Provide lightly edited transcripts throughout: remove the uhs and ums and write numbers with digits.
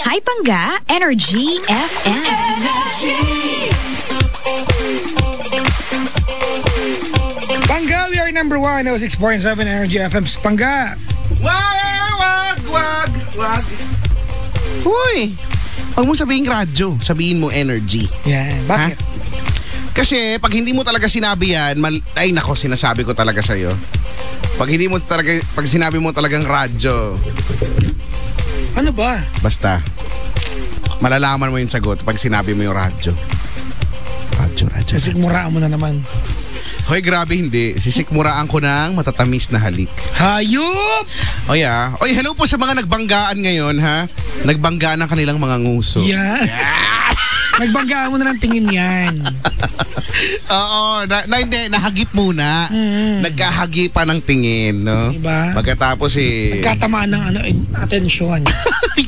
Hi Pangga, Energy FM. Pangga, we are number 1, 6.7 Energy FM. Pangga. Wag. Uy, huwag mo sabihin radyo, sabihin mo energy. Yan, bakit? Ha? Kasi pag hindi mo talaga sinabi yan, ay nako, sinasabi ko talaga sa'yo. Pag sinabi mo talagang radyo, ano ba? basta, malalaman mo yung sagot pag sinabi mo yung radyo. Radyo. Kasi muraan mo na naman. Hoy, grabe hindi. Sisikmuraan ko ng matatamis na halik. Hayop! Oy, Oy, hello po sa mga nagbanggaan ngayon, ha? Nagbanggaan ng kanilang mga nguso. Yan. Nagbanggaan mo na ng tingin yan. Oo, hindi, nahagip muna. Nagkahagipan ng tingin, no? Diba? Pagkatapos Nagkatamaan ng atensyon.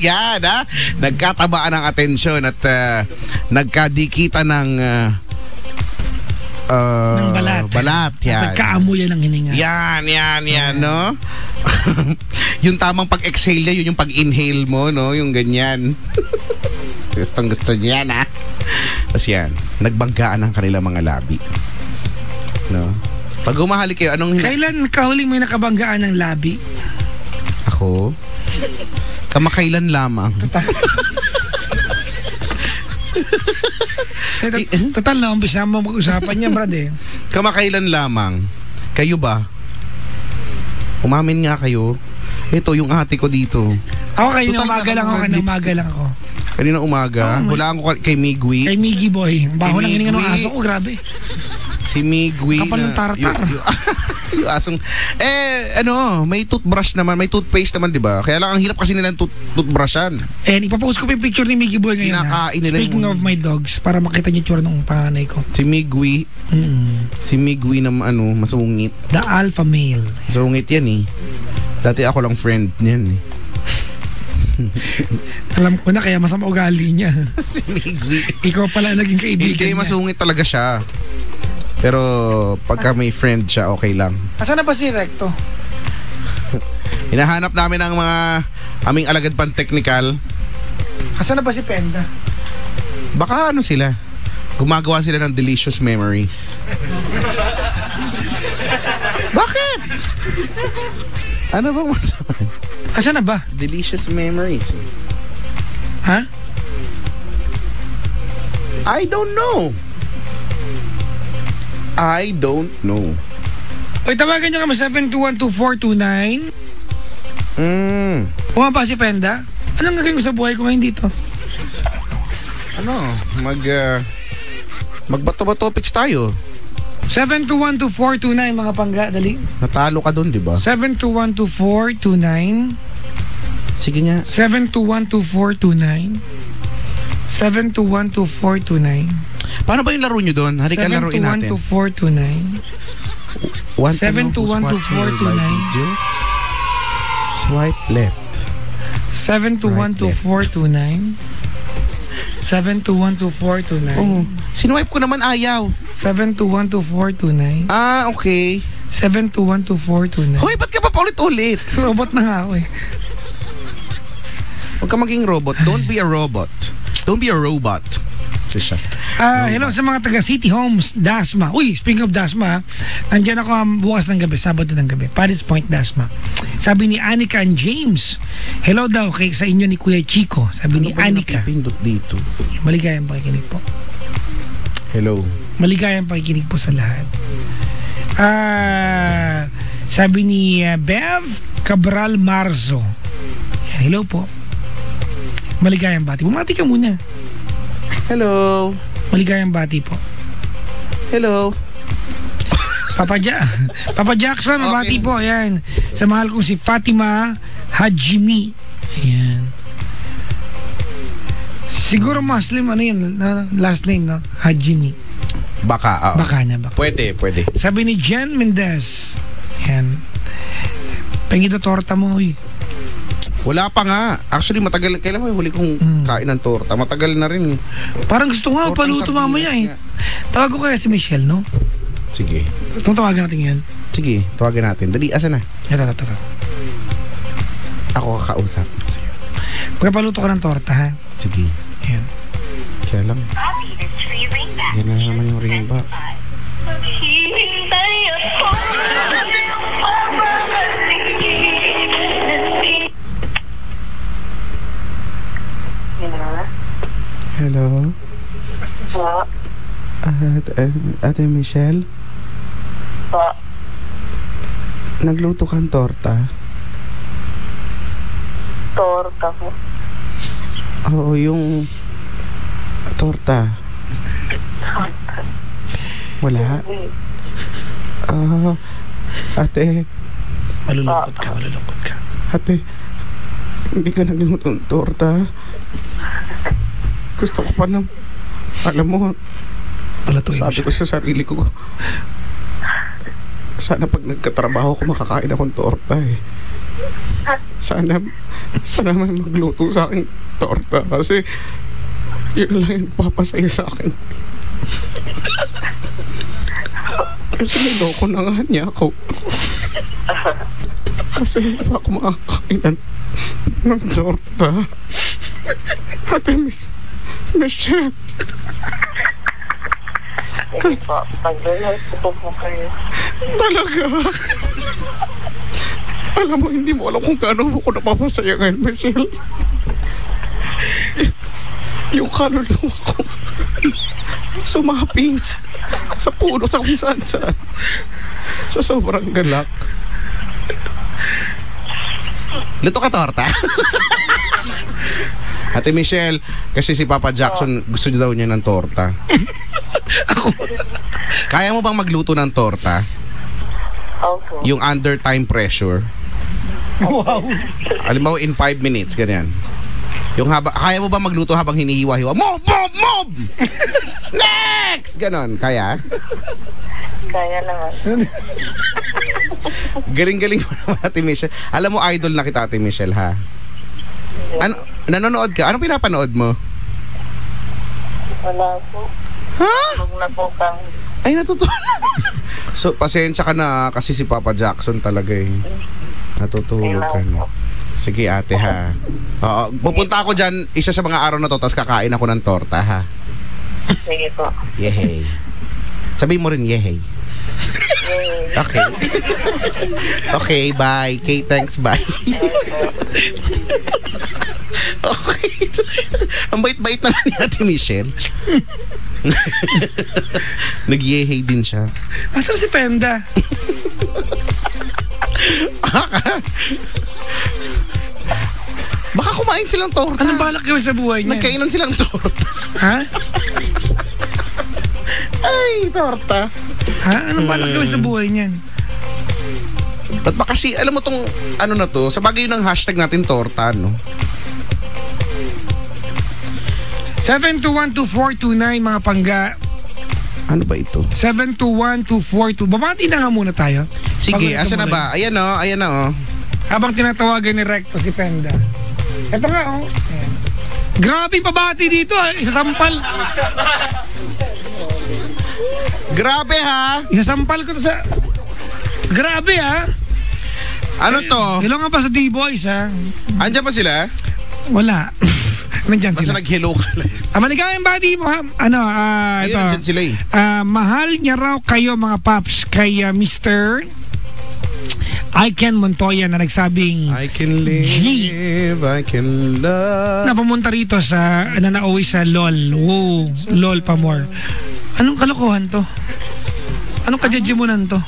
yan, ha? Nagkatabaan ng atensyon at nagkadikita ng ng balat. Yan. Nagkaamuyan ng hininga. Yan, no? Yung tamang pag-exhale yun yung pag-inhale mo, no? Yung ganyan. Gusto niya yan, ha? Tapos yan, nagbanggaan ang kanilang mga labi. No? Pag humahali kayo, Kailan kahuli mo yung nakabanggaan ng labi? Ako? Kamakailan lamang. Total na, umpisa mo mag-usapan niya, brad eh. Kamakailan lamang. Kayo ba? Umamin nga kayo. Ito, yung ate ko dito. Ako kanina umaga lang ako. Kanina umaga. Hulaan ko kay Migwi. Kay Miggy boy. Baho lang hininga ng aso ko, grabe. Si Migwi. Kapal ng tartar. Yung asong, may toothbrush naman, may toothpaste naman, di ba? Kaya lang ang hirap kasi nilang toothbrushan. Ipapost ko pa yung picture ni Miggy boy ngayon. Kinakain nila Speaking of my dogs, para makita niyo yung tsura ng panganay ko. Si Migwi. Si Migwi na masungit. The alpha male. Masungit yan eh. Dati ako lang friend niyan eh. Alam ko na, kaya masama ugali niya. Si Migwi. Ikaw pala naging kaibigan Hindi, niya. masungit talaga siya. Pero pagka may friend siya, okay lang. Asan na ba si Recto? Hinahanap namin ang mga aming alagad pang technical. Asan na ba si Penda? Baka sila. Gumagawa sila ng delicious memories. Bakit? Ano ba masama? Asan na ba? Delicious memories. Ha? I don't know. Oy, tawagan niyo kami 7212429. Kung ba si Penda? Anong gagawin ko sa buhay ko ngayon dito? Magbato-bato topics tayo. 7212429 mga Pangga, dali. Natalo ka doon, di ba? 7212429. Sige nga. 7212429. 7212429. Paano ba yung laro nyo doon? Halika laruin natin. 7212429. 7212429. Swipe left. 7212429. 7212429. Oh, sinwipe ko naman ayaw. 7212429. Okay. 7212429. Hoy, ba't ka pa paulit-ulit? Robot na nga ako eh. Huwag ka maging robot. Don't be a robot. Don't be a robot. Siya. Hello sa mga taga City Homes, Dasma. Uy, speaking of Dasma, nandiyan ako bukas ng gabi, Sabado ng gabi, Paris Point, Dasma. Sabi ni Anika and James, hello daw sa inyo ni Kuya Chico. Sabi ni Anika. Pindot dito. Maligayang pakikinig po. Hello. Maligayang pakikinig po sa lahat. Sabi ni Bev Cabral Marzo. Hello po. Maligayang bati. Bumati ka muna. Hello. Maligayang bati po. Hello. Papa Jackson, mabati po. Ayan. Sa mahal kong si Fatima Hajimi. Ayan. Siguro Muslim, yan, last name, no? Hajimi. Baka na. Pwede. Sabi ni Jen Mendez. Ayan. Pengi to torta mo, Wala pa nga. Actually, matagal. Kailan mo huli kong kain ng torta? Matagal na rin. Parang gusto nga paluto mamaya eh. Tawag ko kaya si Michelle, no? Sige. Kung tawagan natin yan. Sige, tawagan natin. Dali, asan na? Ito. Ako kakausap. Pagpaluto ka ng torta, ha? Sige. Ayan. Kaya lang. Yan na naman yung ring back. Hello? Ate Michelle? Nagluto kang torta? Torta po. Oo, yung torta. Wala? Ate. Malulungkot ka. Ate, hindi ka nagluto ng torta. Gusto ko pa ng, alam mo, sabi ko sa sarili ko, sana pag nagkatrabaho ko makakain akong torta eh. Sana may magluto sa akin torta kasi yun lang yung papasaya sa akin. Kasi niloko na nga niya ako. Kasi hindi pa ako makakain ng torta. Ate Michelle. Sige po, pag-luto po kayo. Talaga? Alam mo, hindi mo alam kung gaano ako napapasaya ngayon, Michelle. Yung kaluluwa ko sumaping sa puno, sa kung saan sa sobrang galak. Luto ka torta? Ate Michelle, kasi si Papa Jackson gusto niya daw niya ng torta. Kaya mo bang magluto ng torta? Opo. Yung under time pressure. Wow. Alam mo, in 5 minutes, ganyan. Yung kaya mo ba magluto habang hinihiwa-hiwa? Move! Next! Ganon, kaya? Kaya naman. Galing-galing mo naman, Ate Michelle. Alam mo, idol na kita, Ate Michelle, ha? Ano, nanonood ka? Anong pinapanood mo? Wala po. Ha? Huwag na po kang... Ay, natutunan. So, pasensya ka na kasi si Papa Jackson talaga eh. Natutulog ka na. Sige, ate, ha? Oo, pupunta ako dyan isa sa mga araw na to, tapos kakain ako ng torta, ha? Sige po. Yehey. Sabihin mo rin, yehey. Okay. Okay, bye. Okay, thanks, bye. Okay. Ang bait-bait naman ni Ate Michelle. Nag-yehey din siya. Asan si Penda? Baka kumain silang torta. Anong balak gawin sa buhay niya? Nagkainan silang torta. Ha? Ay, torta. Ha? Anong balak gawin sa buhay niyan? Ba't ba kasi, alam mo tong, ano na to, sa bagay ng hashtag natin torta, no? 7212429 mga pangga. Ano ba ito? 7212429. Babati na nga muna tayo. Sige, asa na ba? Ayan o, ayan na o. Habang tinatawagan ni Recto si Penda. Ito nga oh. Ayan. Grabe yung pabati dito isasampal. Grabe ha? Isasampal ko to sa... Grabe ha? Ano to? Hello nga pa sa D-Boys ha? Andiyan pa sila? Wala. Nandyan Basta sila. nag-hello ka lang. Maligayang bati mo ha? Ano, Ayun, ito. nandyan sila eh. Mahal niya raw kayo mga paps kay Mr. Iken Montoya na nagsabing I can live, I can love. na pumunta rito sa nanauwi sa LOL. Wow, LOL pa more. Anong kalokohan to? Anong kadyajimunan to?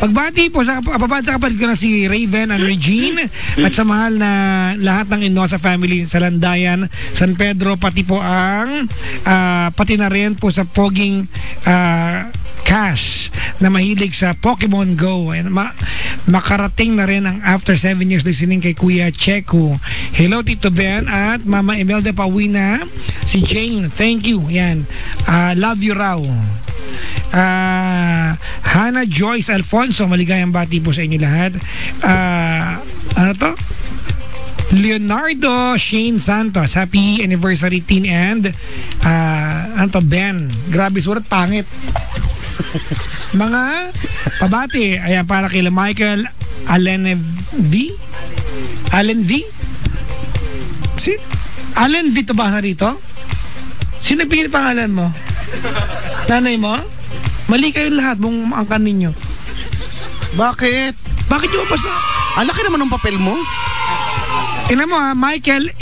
Pagbati po sa kapatid ko na si Raven and Regine at sa mahal na lahat ng Inosa family sa Landayan, San Pedro, pati po ang pati na rin po sa Poging Cash na mahilig sa Pokemon Go. And makarating na rin ang after 7 years listening kay Kuya Checo. Hello Tito Ben at Mama Imelda Pawina, si Jane, thank you. Yan. Love you raw. Hannah Joyce Alfonso, maligayang bati po sa inyo lahat. Ano to? Leonardo Shane Santos, happy anniversary teen and ano to, Ben, grabe surat, pangit. Mga pabati, ayan, para kay Michael Allen V Si Allen Vito ba rito? Sino nagbigay ng pangalan mo? Nanay mo? Mali kayo lahat mong angkan ninyo. Bakit? Bakit yung basta? Ang laki naman ng papel mo. Tingnan mo ha, Michael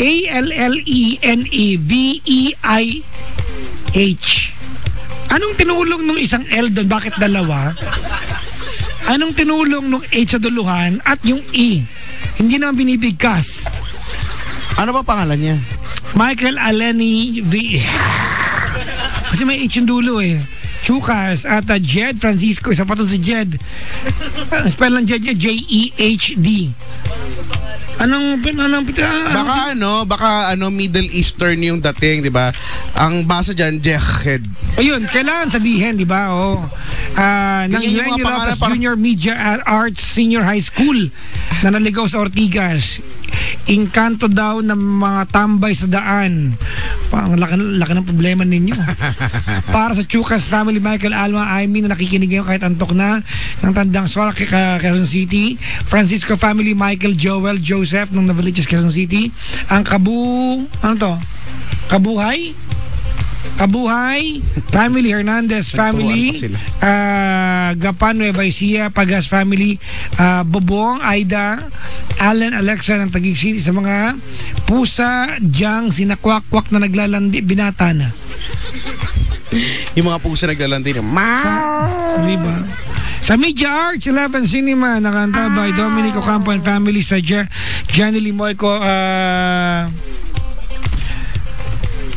Alleneveih. Anong tinulong nung isang L doon? Bakit dalawa? Anong tinulong nung H sa duluhan at yung E? Hindi naman binibigkas. Ano ba pangalan niya? Michael Alleneveih. Kasi may H yung dulo eh. Chukas at Jed Francisco. Isa pa to si Jed. Spell ng Jed niya, Jehd. Baka Middle Eastern yung dating, di ba? Ang basa dyan, Jehd. Ayun, kailangan sabihin, di ba? Ng Eugenio Lopez Junior Media Arts Senior High School na naligaw sa Ortigas. Inkanto daw ng mga tambay sa daan. Ang laki ng problema ninyo. Para sa Chukas Family, Michael Alma, I mean, na nakikinig ngayon kahit antok na ng Tandang Sol, Quezon City. Francisco Family, Michael, Joel, Joseph ng Navaliches, Quezon City. Ang Kabuhay Family, Hernandez Family, Gapan, Nueva Ecija, Pagas Family, Bobong, Aida, Allen, Alexa ng Taguig City. Sa mga pusa diyang sinakwak-kwak na naglalandi, binata na. Yung mga pusa naglalandi na Diba? Sa Media Arts 11 Cinema, nakanta by Dominic Ocampo and family sa Johnny Limoyco.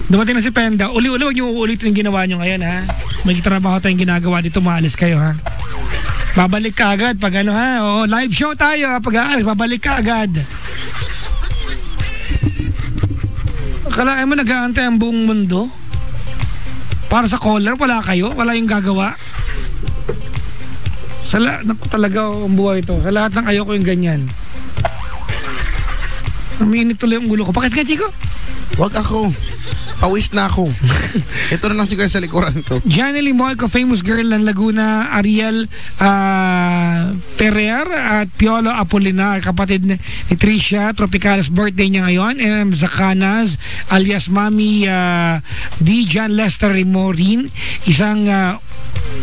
Dumating na si Penda. Uli-uli, wag niyo uulitin yung ginawa niyo ngayon, ha? May trabaho tayong ginagawa dito, maalis kayo, ha? Babalik ka agad pag ano, ha? Oo, live show tayo, ha? Pag aalis, babalik ka agad. Akalain mo nag-aantay ang buong mundo? Para sa caller, wala kayo? Wala yung gagawa? Talaga ang buhay ito. Sa lahat ng ayoko yung ganyan. Umiinit tuloy yung ulo ko. Pakis ka, Chico? Wag ako. Pawis na ako. Ito na lang siguro sa likuran ko. Gianni Limoyco, famous girl ng Laguna. Ariel Ferrer at Piolo Apolinar, kapatid ni Tricia. Tropicales, birthday niya ngayon. Zacanas alias Mami D. John Lester Rimorin. Isang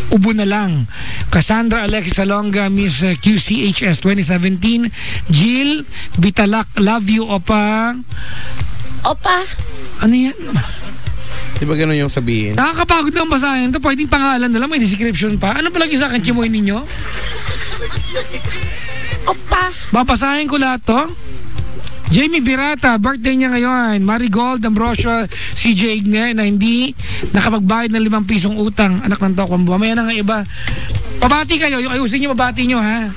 ubo na lang. Cassandra Alexis Salonga, Miss QCHS 2017. Jill Bitalak, love you, Opa. Ano yan? Di ba ganun yung sabihin? Nakakapagod lang basahin ito. Pwedeng pangalan na lang, may description pa. Ano palagi sa akin, chimoy ninyo? Babasahin ko lahat to. Jamie Virata, birthday niya ngayon. Marigold Ambrosio, CJ Igne, na hindi nakapagbayad ng 5 pisong utang. Anak ng Tokwang. Mamaya na nga iba. Pabati kayo. Yung ayusin niyo, mabati niyo, ha?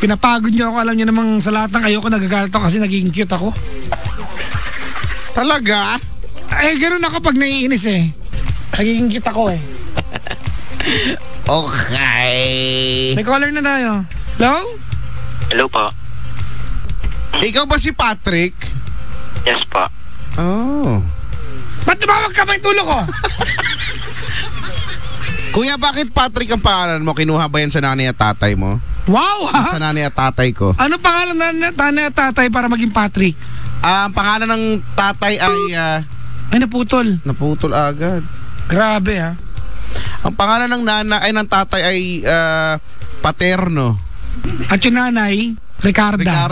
Pinapagod niyo ako. Alam niyo namang sa lahat ng ayoko nagagalit ako kasi naging cute ako. Talaga? Ganun ako pag naiinis eh. Naging cute ako eh. Okay. May caller na tayo. Hello? Hello po. Ikaw ba si Patrick? Yes po. Oh. Ba't tumawag ka ba yung tulo ko? Kuya, bakit Patrick ang pangalan mo? Kinuha ba yan sa nanay at tatay mo? Wow, ha? Sa nanay at tatay ko. Ano pangalan na nanay at tatay para maging Patrick? Ang pangalan ng tatay ay... Ay, naputol. Naputol agad. Grabe, ha? Ang pangalan ng ng tatay ay Paterno. At yung nanay, Ricarda.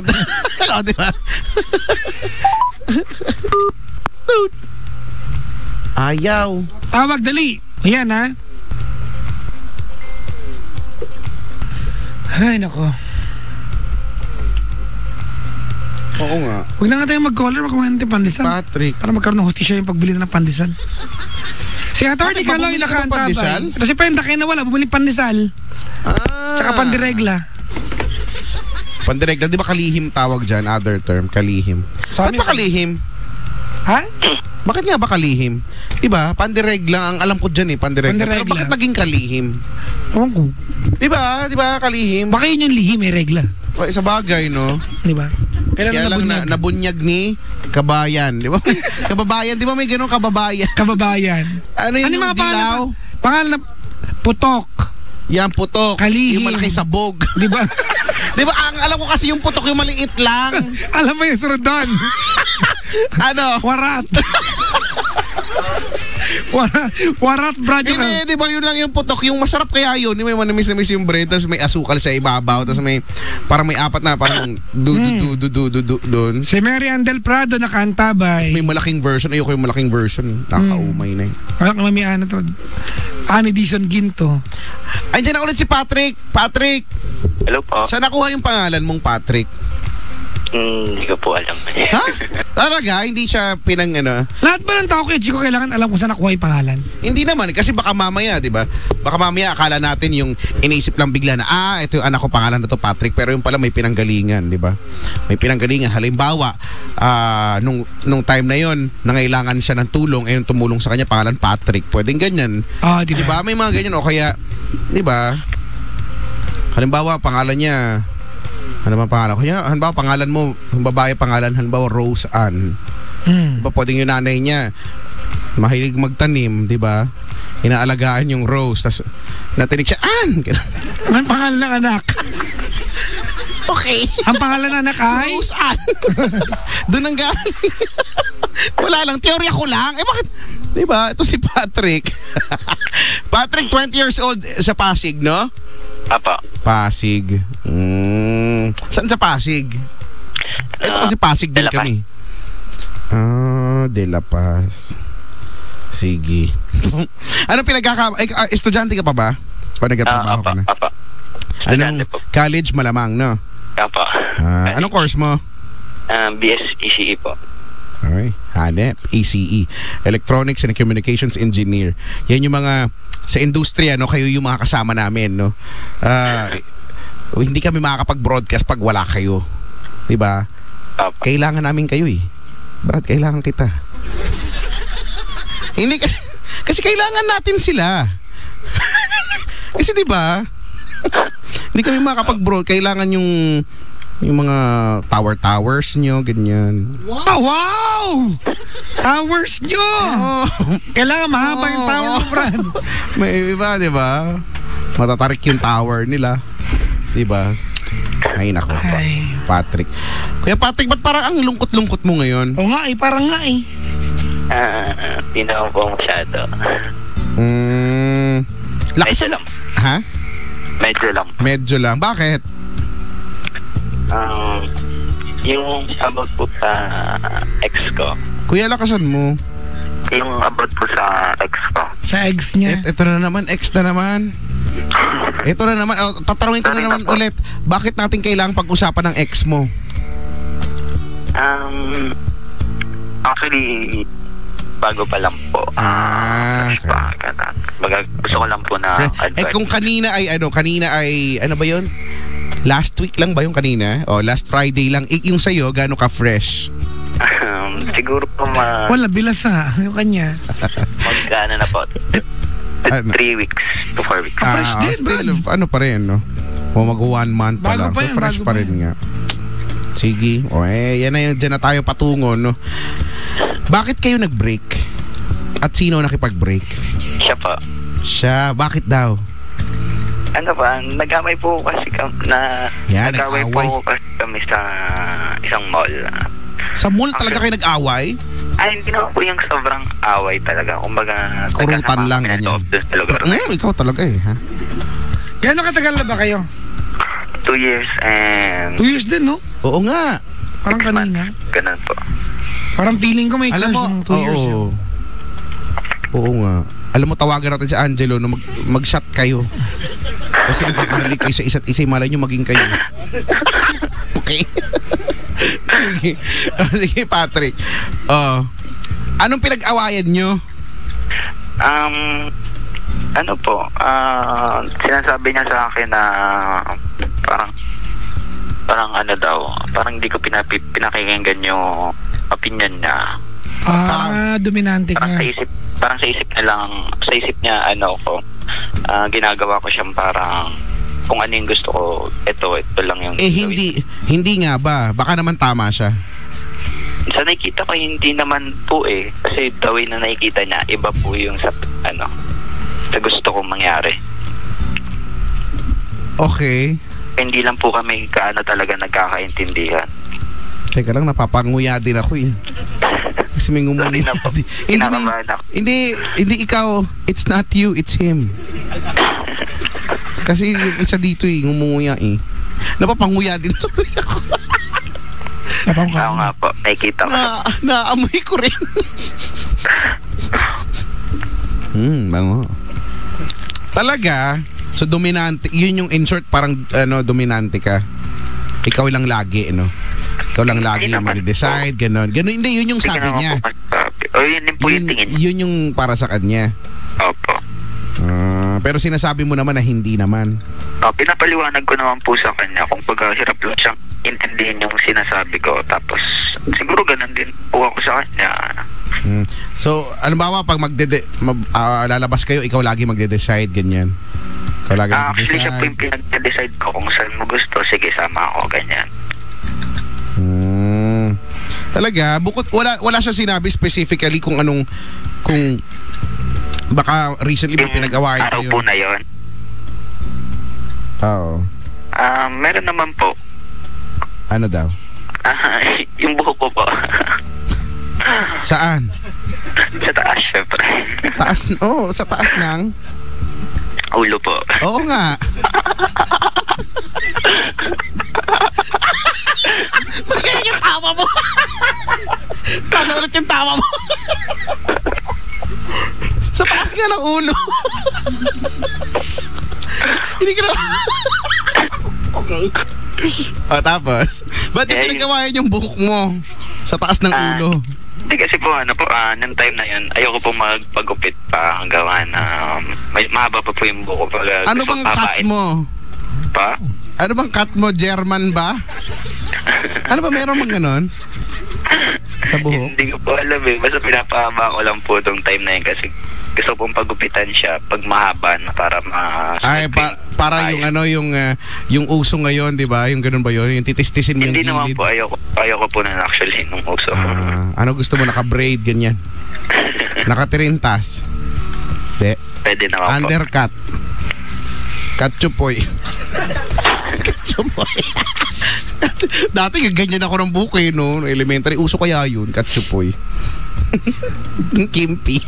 O, diba? Ayaw. Tawag, dali. Ayan, ha? Ay, nako. Oo nga. Huwag na nga tayo mag-caller, magkuhan natin pandesal. Patrick. Para magkaroon ng hustisya yung pagbili ng pandesal. Si Atty. Kaloy nakaantabay. Kasi Penda kayo na wala, bumili pandesal. Tsaka pandiregla. Pandiregla, di ba kalihim tawag dyan? Other term, kalihim. Ba't ba kalihim? Ha? Bakit nga ba kalihim? Diba? Pandiregla, ang alam ko dyan eh, pandiregla. Pero bakit naging kalihim? Ewan ko. Diba? Diba kalihim? Baka yun yung lihim, may regla. Sa bagay, no? Diba? Kaya lang nabunyag ni Kabayan. Di ba? Kababayan, di ba may ganun kababayan? Kababayan. Ano yun yung dilaw? Pangalan na Putok. Yan, Putok. Kalihim. Yung malaki sabog. Di ba? Di ba, alam ko kasi yung putok yung maliit lang. Alam mo yung sunod doon. Ano? Warat. Warat, brad. Hindi, di ba yun lang yung putok. Yung masarap kaya yun. May manamis yung bread, tapos may asukal sa ibabaw, tapos may, parang may apat na, parang doon. Si Mary Ann Del Prado nakantabay. May malaking version. Ayoko yung malaking version. Nakaumay na yun. Parang mami ano to. Ani Dison Ginto. Andiyan na ulit si Patrick. Patrick! Hello po. Saan nakuha yung pangalan mong Patrick? Hindi ko po alam. Ha? Talaga? Hindi siya pinang ano? Lahat ba ng tao kay Chico kailangan alam kung saan nakuha yung pangalan? Hindi naman. Kasi baka mamaya, di ba? Baka mamaya akala natin yung inisip lang bigla na, ito yung anak ko, pangalan na to Patrick. Pero yung pala may pinanggalingan, di ba? May pinanggalingan. Halimbawa, nung time na yon, nangailangan siya ng tulong, yung tumulong sa kanya, pangalan Patrick. Pwedeng ganyan. Di ba? May mga ganyan. O kaya, di ba? Halimbawa, pangalan niya, ano ba pangalan? Kaya, halimbawa, pangalan mo, yung babae pangalan, halimbawa, Rose Ann. Diba, pwedeng yung nanay niya, mahilig magtanim, di ba? Inaalagaan yung Rose, tapos natinig siya, Ann! Ang pangalan ng anak? Okay. Ang pangalan ng anak ay? Rose Ann. Doon ang galing. Wala lang, teorya ko lang. Bakit? Di ba? Ito si Patrick. Patrick, 20 years old sa Pasig, no? Apa. Pasig. Saan sa Pasig? Ito kasi Pasig din kami. De La Paz. Sige. Anong estudyante ka pa ba? O nagtatrabaho ka na? Apa. Anong college malamang, no? Apa. Anong course mo? BS ECE po. Alright. HANEP, ECE. Electronics and Communications Engineer. Yan yung mga sa industriya, no? Kayo yung mga kasama namin, no? Hindi kami makakapag-broadcast pag wala kayo. Diba? Kailangan namin kayo eh. Brad, kailangan kita. Hindi kasi kailangan natin sila. Kasi diba? Hindi kami makakapag-broadcast. Kailangan yung mga towers nyo, ganyan. Wow! Towers nyo! Kailangan mahaba yung tower mo, Brad. May iba, di ba? Matatarik yung tower nila. Di ba? Ay, nako. Patrick. Kuya Patrick, ba't parang ang lungkot-lungkot mo ngayon? Oo nga parang nga eh. Hindi na po masyado. Medyo lang. Ha? Medyo lang. Medyo lang. Bakit? Yung about po sa ex ko. Kuya, lakasan mo. Yung about po sa ex ko. Sa ex niya. Ito na naman, ex na naman. Ito na naman, tatanungin ko na naman ulit. Bakit natin kailangang pag-usapan ng ex mo? Actually, bago pa lang po. Okay. Gusto ko lang po na advice. Kung kanina ay ano ba yun? Last week lang ba yung kanina? O last Friday lang. Yung sa'yo, gano'n ka-fresh? Siguro po wala, bilas yung kanya. Mag-ano na po. 3 weeks to 4 weeks. Fresh din, still, ano pa rin, no? O mag 1 month pa bago lang. Pa yan, fresh pa rin nga. Sige. Yan na yun. Diyan na tayo patungo, no? Bakit kayo nag-break? At sino nakipag-break? Siya pa. Siya. Bakit daw? Ano ba? Nag-amay po kasi nag-away po kasi kami sa isang mall. Sa mall talaga kayo nag-away? Ay, hindi naman po yung sobrang away talaga. Kumbaga, kurutan lang ganyan. Ikaw talaga eh, ha? Gano'ng katagal na ba kayo? 2 years and... 2 years din, no? Oo nga. Parang kanina. Ganun po. Parang feeling ko may alam crush ng 2 years. Oo nga. Alam mo, tawagan natin si Angelo na mag-shot kayo. Kasi nagkakanali kayo sa isa't isa. Malay nyo maging kayo. Okay? Sige, Patrick. Anong pinag-awayan nyo? Ano po, sinasabi niya sa akin na parang ano daw, parang hindi ko pinakikinggan yung opinion niya. Dominante ka. Parang sa isip niya ano ko, ginagawa ko siyang parang kung ano yung gusto ko, ito lang yung hindi nga ba? Baka naman tama siya. Sa nakikita ko, hindi naman po eh. Kasi the way na nakikita niya, iba po yung sa gusto kong mangyari. Okay. hindi lang po kami kaano talaga nagkakaintindihan. Teka lang, napapanguya din ako eh. Kasi may ngumuya. Sorry na po. Kinakabahan ako. Hindi ikaw. It's not you, it's him. Kasi yung isa dito eh, ngumunguya eh. Napapanguya din tuloy ako. Oo nga po, nakikita ko. Naamoy ko rin. Bango. Talaga, so dominante, yun yung in short parang dominante ka. Ikaw lang lagi, no? Ikaw lang lagi yung mag-decide, gano'n. Gano'n, hindi, yun yung sabi niya. O yun din po yung tingin. Yun yung para sa kanya. Opo. Pero sinasabi mo naman na hindi naman. Pinapaliwanag ko naman po sa kanya kung paghahirap lang siyang intindihin yung sinasabi ko. Tapos siguro ganun din po ako sa kanya. So, alam pag lalabas kayo, ikaw lagi magde-decide, ganyan. Ikaw lagi magde-decide. Actually, siya po yung pinag-decide ko kung saan mo gusto. Sige, sama ako, ganyan. Talaga, wala siya sinabi specifically kung baka recently may pinag-awayan araw kayo. po na yun. Oo. Meron naman po. Ano daw? Yung buhok ko po. Saan? Sa taas, syempre. Sa taas ng ulo po. Oo nga. Ba't kaya yung tawa mo? Paano ulit yung tawa mo? Sa taas nga ng ulo. Hindi ka na... Okay. Tapos, ba't yung pinagawayan yung buhok mo sa taas ng ulo? Hindi kasi po, nung time na yun, ayoko po magpagupit pa ang gawa na may mahaba pa po yung buhok. Ano bang cut mo? Pa? Ano bang cut mo? German ba? Ano ba meron bang ganon? Sa buhok? Hindi ko po alam eh. Basta pinapahaba ko lang po itong time na yun kasi gusto pong pagupitan siya pag mahaba na para para yung yung uso ngayon, 'di ba? Yung ganun ba 'yon? Yung titis-tisin mo yung hindi naman po, ayoko po na actually nung uso. Ano gusto mo, naka-braid ganyan? Naka-tirintas? Pwede naman po. Undercut. Katsupoy. Katsupoy. Dati ganyan ako ng buko eh, no? Elementary, uso kaya yun, katsupoy. Kimpi.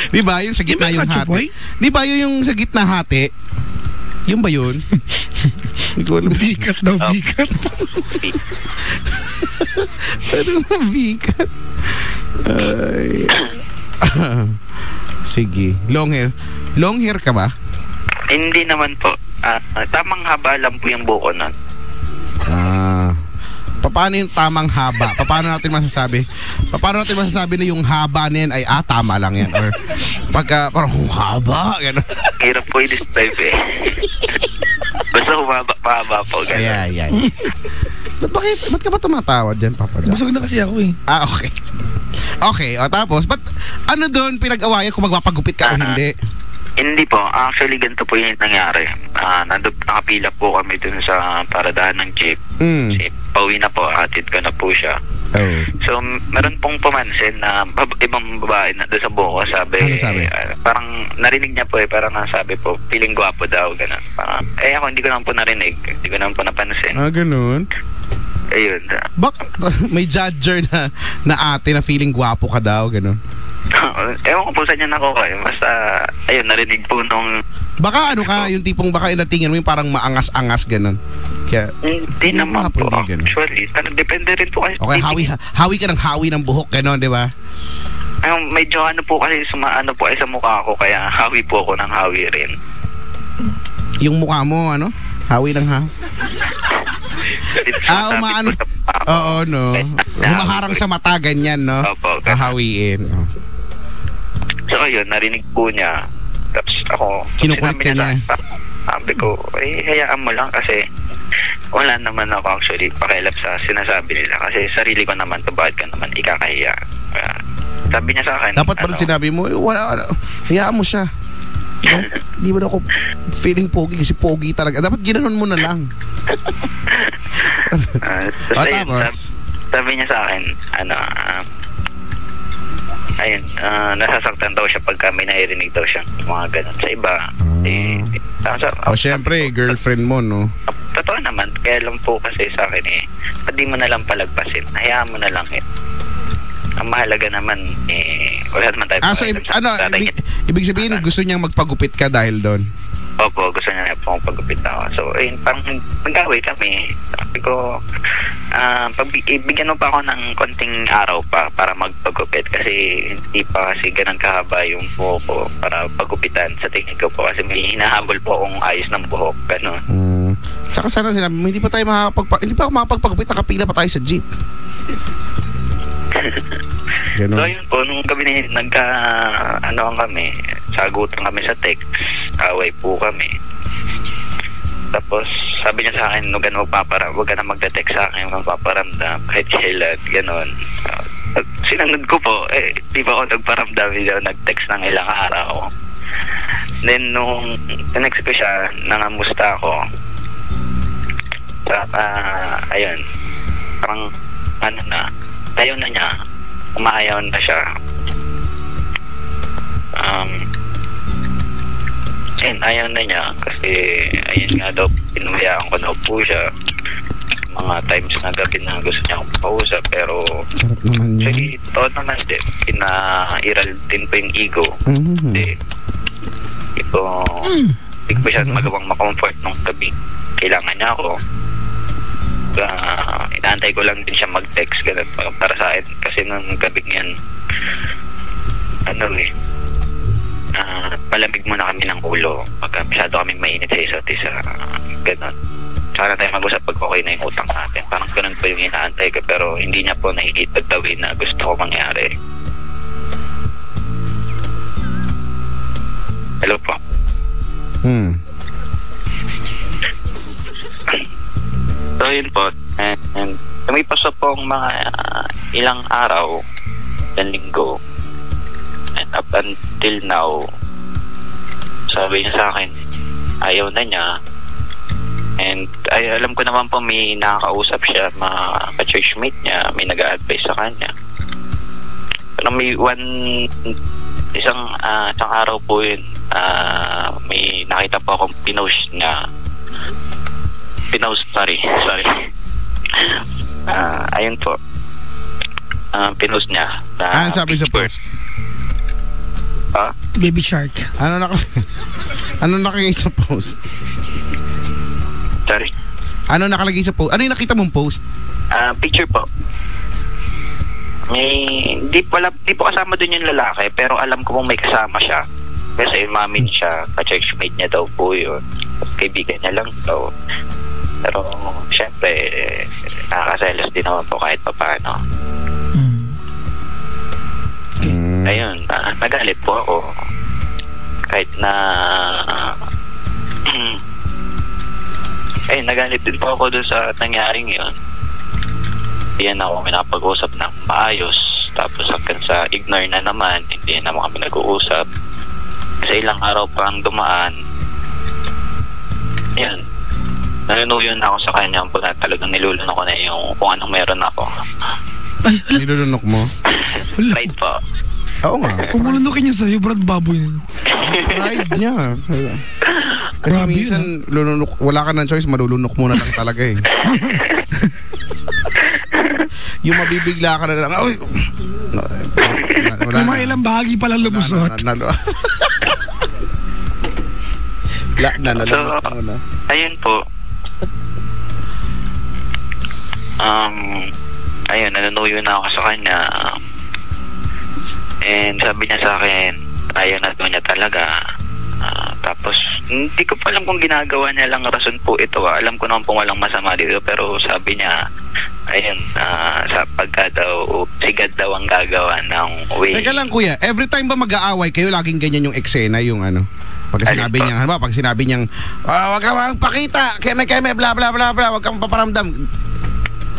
Di ba yung sa gitna yung hati? Di ba yung sa gitna hati? Yung ba yun? Bikat daw, bikat. Ano nga bikat? Sige, long hair. Long hair ka ba? Hindi naman po. Tamang haba lang po yung buko nun. Paano yung tamang haba? Paano natin masasabi? Paano natin masasabi na yung haba na yan ay tama lang yan? Or pagka parang haba, gano'n. Hirap po i-describe eh. Basta humaba po, gano'n. Ayan. Ba't ka ba tumatawa dyan, Papa Jack? Busog na kasi ako eh. Okay. Okay, tapos, ba't ano doon pinag-awayan kung magpapagupit ka o hindi? Hindi po. Actually, ganito po yung nangyari. Nakapila po kami dun sa paradahan ng jeep. Pauwi na po. Hatid ko na po siya. Oh. So, meron pong pumansin na ibang babae na doon sa buko. Sabi? Parang narinig niya po eh. Parang sabi po, feeling gwapo daw. Ganun. Ako hindi ko naman po narinig. Hindi ko naman po napansin. Ganun? Ayun. May judger na ate na feeling gwapo ka daw. Ganun. Ewan ko po sa niya nakuha. Basta, ayun, narinig po nung... Baka yung tipong baka inatingin mo yung parang maangas-angas, ganun. Kaya, hindi naman po, actually. Depende rin po kasi. Okay, hawi ka ng hawi ng buhok, ganun, di ba? Medyo po kasi po ay sa mukha ko, kaya hawi po ako ng hawi rin. Yung mukha mo, hawi ng hawi? Umaano? Oo, no. Humaharang sa mata, ganyan, no? Opo. Hahawiin. So, ayun, narinig po niya. Tapos ako, kinukulit ka niya. Sabi ko, hayaan mo lang kasi wala naman ako actually pakialam sa sinasabi nila. Kasi sarili ko naman to, bakit ka naman ikakahiya? Sabi niya sa akin. Dapat pa rin sinabi mo, wala, hayaan mo siya. Di ba ako feeling pogi kasi pogi talaga. Dapat ginanon mo na lang. Tapos sabi niya sa akin, nasasaktan daw siya pagka may naririnig daw siyang mga ganun. Sa iba, Syempre, girlfriend mo, no? Totoo naman, kaya lang po kasi sa akin hindi mo na lang palagpasin, hayaan mo na lang ang mahalaga naman wala naman tayo ibig sabihin gusto niyang magpagupit ka dahil doon? Opo, gusto niya po pagupit ako. So, parang nag-away kami. Sabi ko, bigyan mo pa ako ng konting araw pa para magpagupit kasi hindi pa kasi ganun kahaba yung buhok ko para pagupitan sa tingin ko po kasi may hinahabol po akong ayos ng buhok. Ganun. Tsaka sana sinabi, hindi pa ako makapagpagupit, nakapila pa tayo sa jeep. So yun po, nung gabi kami, sagutan kami sa text, away po kami. Tapos sabi niya sa akin, huwag ka na magte-text sa akin, magpaparamdam kahit kailan, gano'n. Sinunod ko po, di ba ako nagparamdam, nag-text ng ilang araw. Then nung next ko siya, nangamusta ako. Ayun, parang ayaw na niya, umaayaw na siya. Ayaw na niya kasi ayun nga daw, pinumayaan ko daw po siya mga times na gabi na gusto niya akong pausap, pero sarap naman yan. Sige, totoo naman din, pinairal din po yung ego. Hindi ko siya magawang makomfort nung gabi, kailangan niya ako. Inaantay ko lang din siya mag-text ganun para sa akin kasi nung gabi niyan palamig muna kami ng ulo pag masyado kami mainit sa isa't isa, ganun. Tsaka na tayo mag-usap pag okay na yung utang natin, parang ganun po yung inaantay ko, pero hindi niya po nakikita tawin na gusto ko mangyari. Hello po. So yun po, and lumipas po ang mga ilang araw, ilang linggo, and up until now, sabi niya sa akin, ayaw na niya, and alam ko naman po may nakakausap siya, mga ka-churchmate niya, may nag-a-advise sa kanya. Pero may isang araw po yun, may nakita po akong pinost niya. Sorry. Ayun po. Pinost niya. Ano sabi sa post? Baby shark. Ano nakalagay sa post? Sorry? Ano nakalagay sa post? Ano yung nakita mong post? Picture po. Di po kasama dun yung lalaki, pero alam ko pong may kasama siya. Kasi umamin siya, ka-churchmate niya daw po yun. Kaibigan niya lang daw. Pero syempre nakakaselos din naman po kahit pa paano. Ayun, nagalit po ako kahit na nagalit din po ako doon sa nangyaring yun. Yan ako minapag-usap ng maayos, tapos hanggang sa ignore na naman, hindi naman kami nag-uusap. Kasi ilang araw pa ang dumaan, yan, nanunuyo na ako sa kanya po na talagang nilulunok ko na yung kung anong meron ako. Nilulunok mo? Right po. Oo nga. Pumulunukin niya sa'yo, Brad Baboy. Pride niya. Kasi minsan, wala ka ng choice, malulunok mo na lang talaga eh. Yung mabibigla ka na lang, may mga ilang bahagi palang lumusot. Ayun po. Ayun, nanunuyo na ako sa kanya. And sabi niya sa akin, ayaw na doon niya talaga. Tapos, hindi ko pa alam kung ginagawa niya lang rason po ito. Alam ko naman pong walang masama dito. Pero sabi niya, ayun, sa pagka daw, sigad daw ang gagawa ng way. Teka lang kuya, every time ba mag-aaway kayo, laging ganyan yung eksena, yung ano? Pag sinabi niyang, ano ba, pag sinabi niyang, wag ka magpakita, keme, bla bla bla bla, wag kang paparamdam.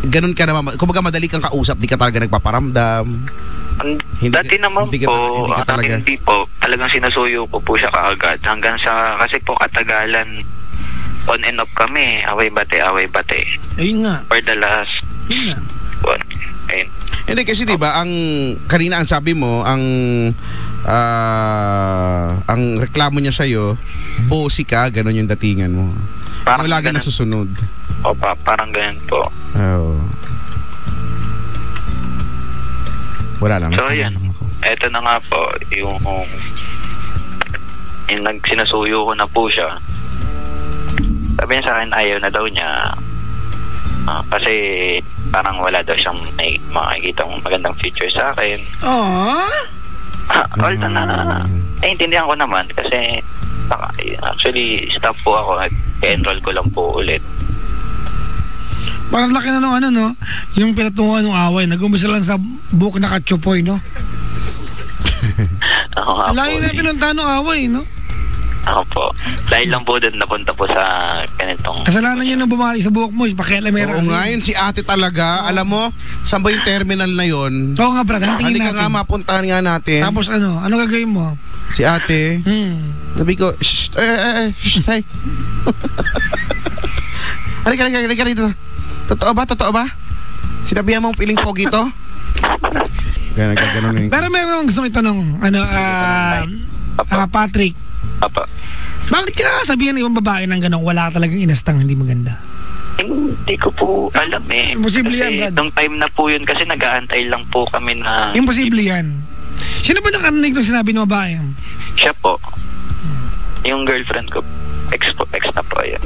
Ganun ka naman, kumbaga madali kang kausap, di ka talaga nagpaparamdam. Dati naman po, hindi po, talagang sinusuyo ko po siya kaagad. Hanggang sa, kasi po katagalan, on and off kami, away bate. Ayun nga. For the last po. Ayun. Hindi kasi 'di ba ang kanina ang sabi mo ang reklamo niya sa iyo, bossy ka, ganun yung datingan mo. Parang lagi ganun. nasusunod. O parang ganyan po. Oo. Wala lang. So ayan. Eto na nga po yung sinasuyo ko na po siya. Sabi niya sa akin ayaw na daw niya. Kasi parang wala daw siyang makikita magandang feature sa akin. Although intindihan ko naman kasi actually stop po ako, enroll ko lang po ulit. Parang laki na nung no? Yung pinatungan ng away, nag-umpisa lang sa buhok na katsupoy, no? Layo na pinuntahan ng away, no? Ako po. Dahil lang po din napunta po sa ganitong... Kasalanan niya nang bumalik sa buhok mo, pakialamera. Oo nga, yun si ate talaga. Alam mo, saan ba yung terminal na yun? Oo nga, brad, tingin natin. Halika nga, mapuntahan nga natin. Tapos ano gagawin mo? Si ate, sabi ko, shh, hey. Halika rito. Totoo ba? Sinabihan mo piling pogi to? Kaya nagkaganon yun. Pero meron gusto kong itanong, Patrick. Apa. Bakit ka sabihin ng ibang babae ng gano'n, wala talagang inastang hindi maganda? Hindi ko po alam eh. Imposible yan, Brad. Nung time na po yun kasi nag-aantay lang po kami na... Imposible yan. Sino ba nakarinig nung sinabi ng babae? Siya po. Yung girlfriend ko. Ex na po yan.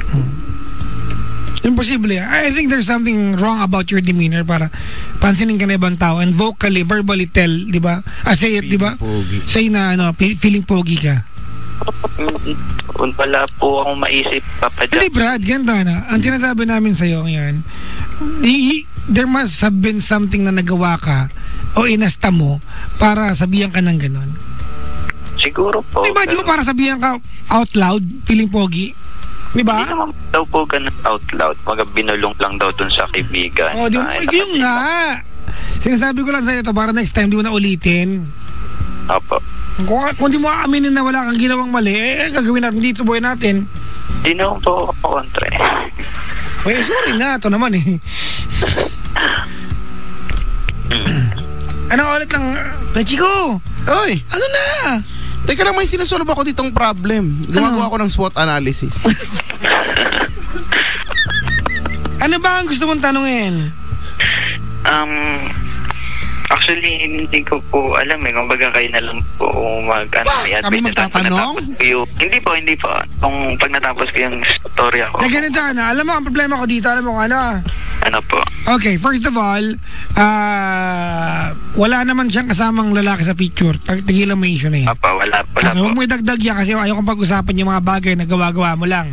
Imposible yan. I think there's something wrong about your demeanor para pansinin ka na ibang tao and verbally tell, di ba? Say it, di ba? Say na feeling pogi ka. Wala po akong maisip, Papa Jack. Hindi, Brad, ganda na. Ang sinasabi namin sa'yo ngayon, there must have been something na nagawa ka o inasta mo para sabihan ka ng ganon. Siguro po. Imagine mo para sabihan ka out loud, feeling pogi. Diba? Hindi naman daw po ganun out loud. Binulong lang daw dun sa kaibigan. Yung nga. Sinasabi ko lang sa'yo ito para next time di mo na ulitin. Opo. Kung di mo aaminin na wala kang ginawang mali, gagawin natin dito, buhay natin. Di naman po ako kontra eh. Sorry na. Ito naman eh. Anong ulit lang? Chico! Oy! Ano na? Teka lang, may sinusolve ako ditong problem. Gumagawa ko ng SWOT analysis. Ano ba ang gusto mong tanungin? Actually, hindi ko po alam eh. Kung baga kayo na lang po kami magtatanong? Hindi po. Kung pag natapos ko yung story ako. Ganito na. Alam mo, ang problema ko dito, alam mo kung ano? Ano po? Okay, first of all, wala naman siyang kasamang lalaki sa picture. Tigilan mo yung issue na yun. Wala okay, po. Huwag mo idagdag yan kasi ayaw kong pag-usapan yung mga bagay na gawa-gawa mo lang.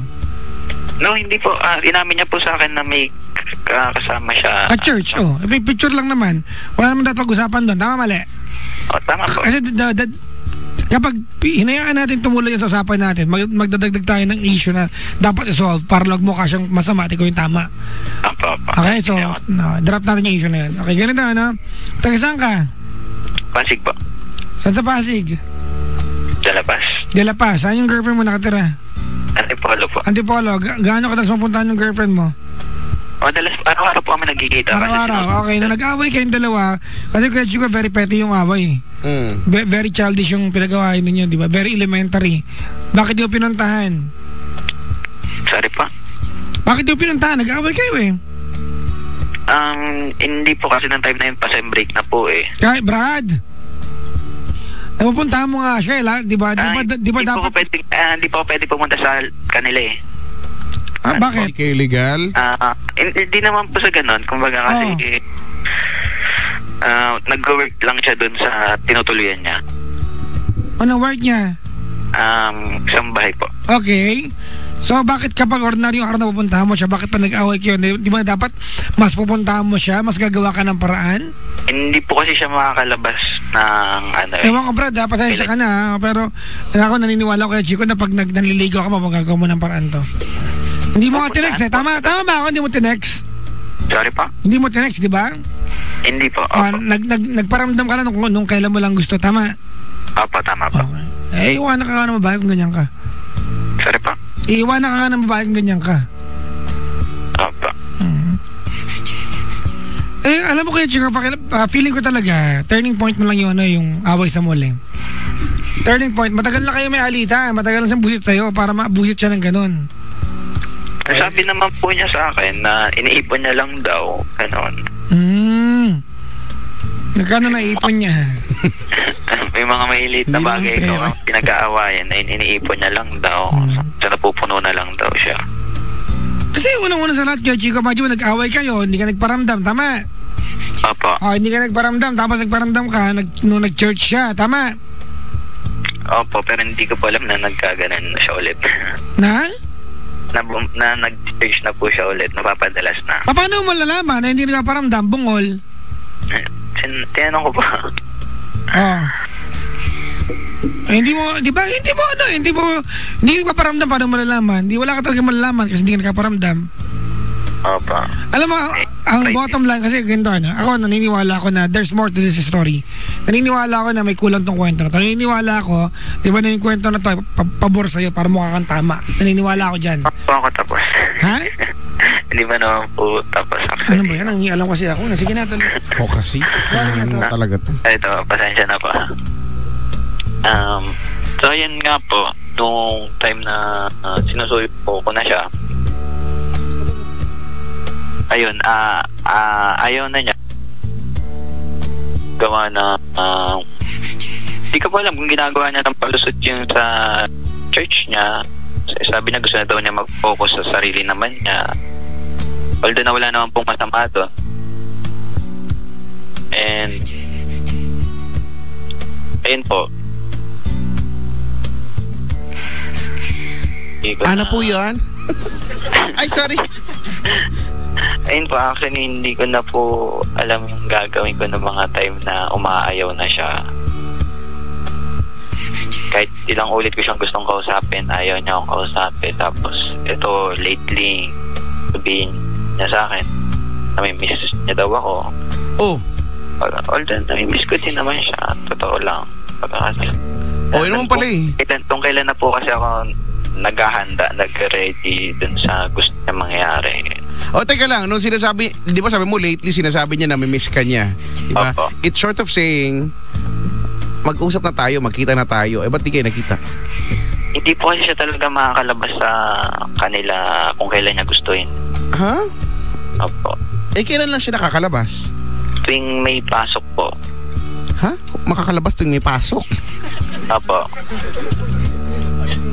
No, hindi po. Inamin niya po sa akin na may kasama siya. Ka-church, may picture lang naman. Wala naman dapat pag-usapan doon. Tama, mali? Tama po. Kasi kapag hinayaan natin tumuloy yung usapan natin, magdadagdag tayo ng issue na dapat isolve para lang mukha siyang masama at ikaw yung tama. Okay, so drop natin yung issue na yan. Okay, ganito taga saan ka? Pasig po. Saan sa Pasig? De La Paz. Saan yung girlfriend mo nakatira? Antipolo po. Antipolo. Gaano kadalas mapuntahan yung girlfriend mo? Araw-araw po kami nagkikita. Araw-araw. Okay, na nag-away kayong dalawa kasi kaya ko very petty yung away. Very childish yung pinagawa ninyo, di ba? Very elementary. Bakit di mo pinuntahan? Sorry pa? Bakit di mo pinuntahan? Nag-away kayo eh. Hindi po kasi ng time na yun pa-sem break na po eh. Kaya, Brad, napupuntahan mo nga siya eh, di ba? Di ba dapat... Hindi po pwede pumunta sa kanila eh. Bakit? Hindi kayo legal? Hindi naman po sa ganun. Kumbaga kasi nag-work lang siya dun sa tinutuluyan niya. Anong work niya? Isang bahay po. Okay. So bakit kapag ordinary yung araw na pupuntahan mo siya, bakit pa nag-away kayo? Di ba dapat mas pupuntahan mo siya, mas gagawa ka ng paraan? Hindi po kasi siya makakalabas ng Ewan ko, Brad, pasensya ka na. Pero ako naniniwala ko kay Chico na pag nanliligaw ka, magagawa mo ng paraan to. Hindi mo ka tinext eh. Tama ba ako? Hindi mo tinext? Sorry pa? Hindi mo tinext, di ba? Hindi po. Nagparamdam ka na nung kailan mo lang gusto. Tama? Opo, tama po. Okay. Iwanan ka ng babae kung ganyan ka. Sorry pa? Iwanan ka ng babae kung ganyan ka. Opo. Alam mo kaya, Chico, feeling ko talaga, turning point mo lang yun, yung away sa mall eh. Turning point, matagal na kayo may alita, matagal na siyang busit sa'yo para mabusit siya ng ganun. Sabi naman po niya sa akin na iniipon niya lang daw, ganon. Nagkano naipon niya? May mga mahilit na bagay ko pinag-aawayan na iniipon niya lang daw. So napupuno na lang daw siya. Kasi unang-una sa lahat, Chico, medyo nag-away kayo, hindi ka nagparamdam, tama? Opo. Hindi ka nagparamdam, tapos nagparamdam ka nung nag-church siya, tama? Opo, pero hindi ko po alam na nagkaganan na siya ulit. Na nag-church na po siya ulit, napapadalas na. Paano mo malalaman na hindi nagparamdam, bungol? Tinanong ko pa. Hindi mo paparamdam, paano mo malalaman? Wala ka talaga malalaman kasi hindi ka nakaparamdam. Opa. Alam mo, ang bottom line kasi ganito, ako naniniwala ako na there's more to this story. Naniniwala ako na may kulang tong kwento na to. Naniniwala ako, di ba na yung kwento na to, pabor sa'yo para mukha kang tama. Naniniwala ako dyan. Ako tapos. Ha? Hindi ba naman po tapos? Ano ba yan? Ang alam kasi ako. Sige na, tuloy. O kasi, ano talaga to? Ito, pasensya na pa. So, ayan nga po, nung time na sinusuyo po ko na siya, ayun, ayaw na niya gawa na di ko po alam kung ginagawa niya ng palusot yun sa church niya. Sabi niya gusto na daw niya mag-focus sa sarili naman niya, although na wala naman pong masama doon. And ayun po, ano po yun? Ay, sorry. Ayun po, actually hindi ko na po alam yung gagawin ko ng mga time na umaayaw na siya. Kahit ilang ulit ko siyang gustong kausapin, ayaw niya akong kausapin. Tapos ito lately, sabihin niya sa akin na may miss niya daw ako. Although nami-miss ko din naman siya, totoo lang. Yun naman pala eh. Kailan na po kasi ako naghahanda, nag-ready dun sa gusto niya mangyari. Teka lang, nung sinasabi, di ba sabi mo lately sinasabi niya na may-miss ka niya, di ba? It's short of saying, mag-usap na tayo, magkita na tayo. Ba't di kayo nakita? Hindi po kasi siya talaga makakalabas sa kanila kung kailan niya gustuin. Ha? Opo. Kailan lang siya nakakalabas? Tuwing may pasok po. Ha? Makakalabas tuwing may pasok? Opo.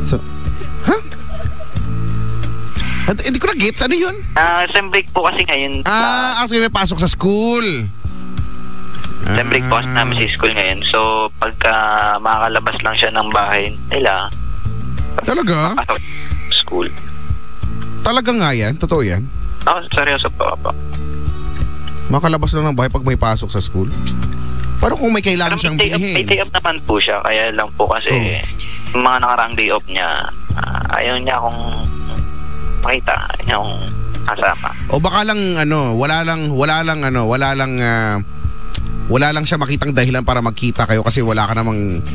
So, hindi ko na-gets. Ano yun? Sem break po kasi ngayon. Actually may pasok sa school. Sem break po kasi namin sa school ngayon. So, pagka makakalabas lang siya ng bahay nila. Talaga? Pasok school. Talaga nga yan? Totoo yan? Seryoso po. Makalabas lang ng bahay pag may pasok sa school? Parang kung may kailangan siyang bilhin. May day off naman po siya. Kaya lang po kasi yung mga nakaraang day off niya, ayaw niya akong makita, ayaw niya akong kasama. O baka lang wala lang siya makitang dahilan para magkita kayo kasi wala ka namang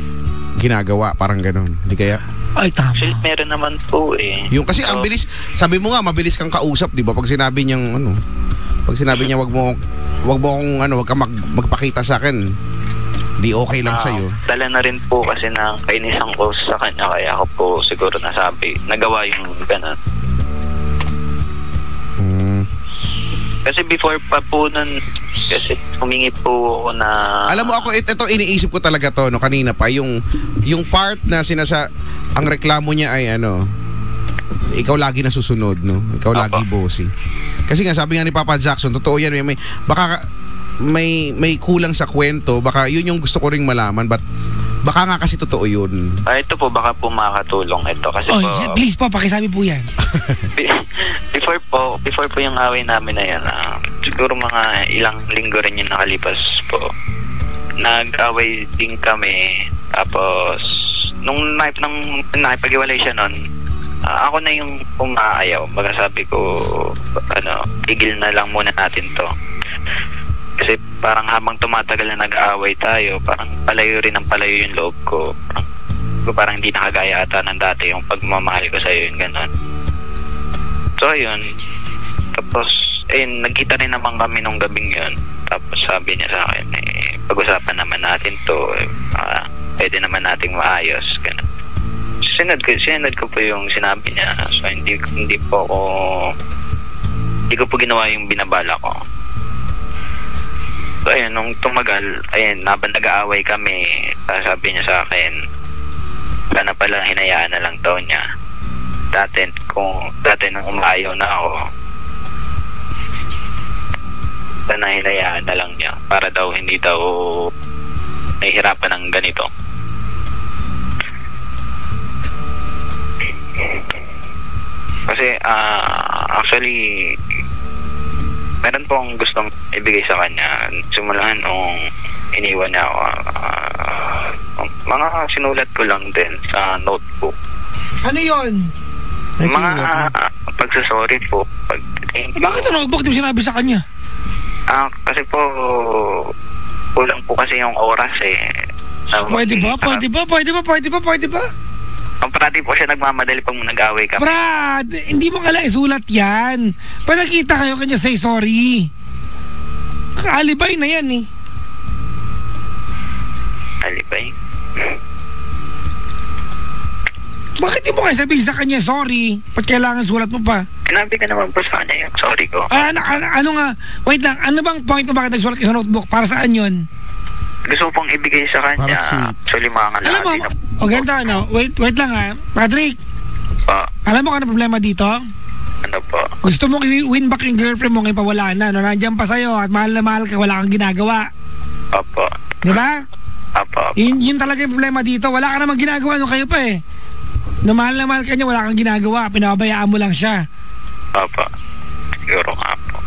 ginagawa, parang ganun. Hindi kaya? Ay, tama. Actually, meron naman po eh. Yung kasi ang bilis, sabi mo nga mabilis kang kausap, 'di ba? Pag sinabi niya wag ka magpakita sa akin, di okay lang sa'yo. Dala na rin po kasi ng kainisan ko sa kanya, kaya ako po siguro nagawa yung ganun. Kasi before pa po nun, kasi humingi po ako na... Alam mo ako, ito iniisip ko talaga to, kanina pa, yung part na ang reklamo niya ay ikaw lagi nasusunod, no? Ikaw lagi bossy. Kasi nga sabi nga ni Papa Jackson, totoo yan, may kulang sa kwento, baka yun yung gusto ko ring malaman, but baka nga kasi totoo yun. Ito po, baka po makakatulong ito. Kasi please po, pakisabi po yan. before po yung away namin na yan, siguro mga ilang linggo rin yung nakalipas po. Nag-away din kami, tapos nung nakipag-iwalay siya nun, ako na yung umaayaw. Baga sabi ko, tigil na lang muna natin to. Kasi parang habang tumatagal na nag-aaway tayo, parang palayo rin ang palayo yung loob ko. Parang hindi nakagaya ata ng dati yung pagmamahal ko sa'yo, yung gano'n. So ayun, tapos nagkita rin naman kami nung gabing yun. Tapos sabi niya sa akin, pag-usapan naman natin to, pwede naman nating maayos. Ganun. Sinunod ko po yung sinabi niya. So, hindi ko po ginawa yung binabala ko. So, ayun, nung tumagal, habang nag-aaway kami, sabi niya sa akin, sana pala hinayaan na lang daw niya. Dati nung umayaw na ako, sana hinayaan na lang niya para daw hindi daw nahihirapan ng ganito. Kasi actually meron po akong gustong ibigay sa kanya simulahan nung iniwan niya ako. Mga sinulat ko lang din sa notebook. Ano yun? Mga pagsasorry po. Bakit ang notebook di mo sinabi sa kanya? Kasi po kulang po kasi yung oras Pwede ba? Ang parati po siya nagmamadali pag nag-away kami. Brad, hindi mo kala isulat yan. Pag nakita kayo kanya say sorry. Alibay na yan eh. Alibay? Bakit di mo kayo sabihin sa kanya sorry? Ba't kailangan sulat mo pa? Sinabi ka naman po sa kanya yung sorry ko. Ano nga? Wait lang, ano bang point mo bakit nagsulat ka sa notebook? Para saan yun? Gusto pong ibigay sa kanya. Actually, mga alam mo, ganito ano, wait lang ha. Patrick, alam mo ka na problema dito? Ano po? Gusto mong i-win back yung girlfriend mo ngayon pa wala na, no? Nandiyan pa sa'yo at mahal na mahal ka, wala kang ginagawa. Opo. Diba? Opo. Yun talaga yung problema dito. Wala ka namang ginagawa nung kayo pa eh. No, mahal na mahal ka niya, wala kang ginagawa. Pinababayaan mo lang siya. Opo. Siguro nga po.